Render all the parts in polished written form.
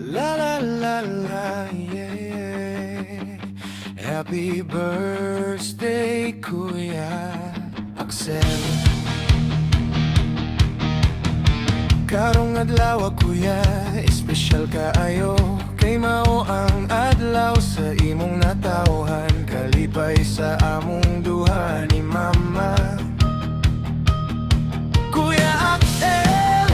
La la la la, yeah. Happy birthday, Kuya Axel. Karong adlaw, Kuya, espesyal kaayo. Kay mao ang adlaw sa imong natawhan. Kalipay sa among duha ni Mama. Kuya Axel,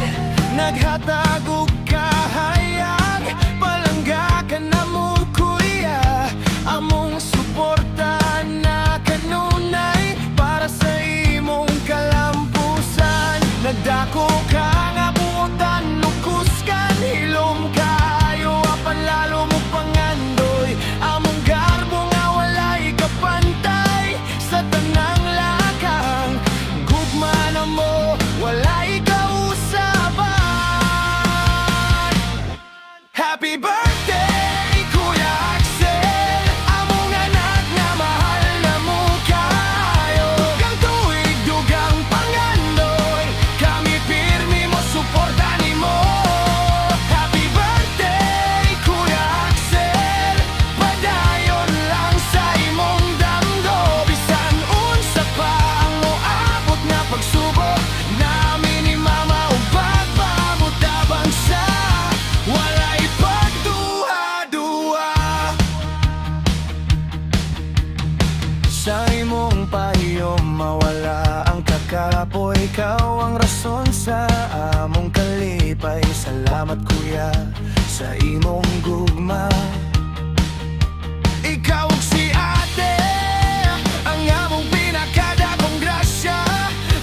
naghatag og kahayag. Palangga ka na mo, Kuya. Among suporta na kanunay para sa imong kalampusan. Nagdako ka nga buotan, lukuskan, hilom kayo, apan lalo mo pangandoy. Among garbo nga walay kapantay sa tanang lakang. Gugma na mo, walay kausaban. Happy birthday, Kuya Axel. Among anak nga mahal na mo kayo. Dugang tuig, dugang pangandoy. Kami pirmi mo, suporta ni mo. Happy birthday, Kuya Axel. Padayon lang sa imong damgo. Bisan unsa pa ang moabot na pagsubok. Namin ni Mama ug pagpabot tabang sa walay pagduha-duha. Sa imong pahiyom mawala ang kakapoy. Ikaw ang rason sa among kalipay. Salamat, Kuya, sa imong gugma. Ikaw ug si ate ang among pinakadakong grasya.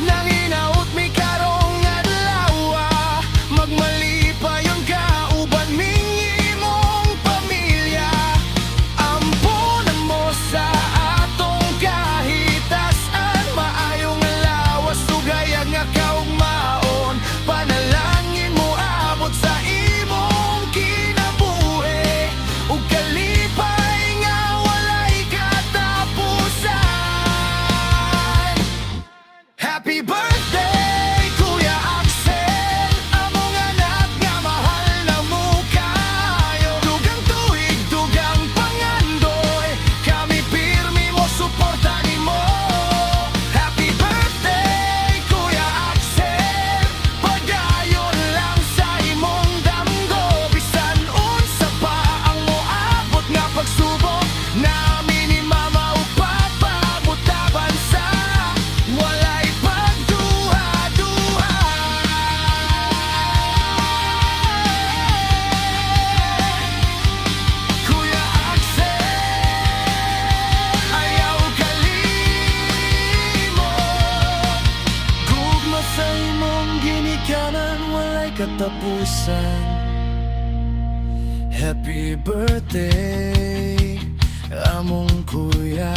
Nanginaot mi karong adlaw, magmalipayon ka uban ming imong pamilya. Ampunan mo sa atong kahitasan. Maayong lawas sugayag nga kaugmaon. Panalangin mo abot sa imong kinabuhi. Ug kalipay nga walay katapusan. Happy birthday, Kuya Axel. Among anak nga mahal na mo kayo. Dugang tuig, dugang pangandoy. Kami pirmi mo, suporta ni mo. Happy birthday, Kuya Axel. Padayon lang sa imong damgo. Bisan unsa pa ang moabot nga pagsubok. Namin ni Mama ug pagpaabot taban sa walay pagduha-duha. Kuya Axel, ayaw kalimot. Gugma sa imong ginikanan, walay katapusan. Happy birthday, among Kuya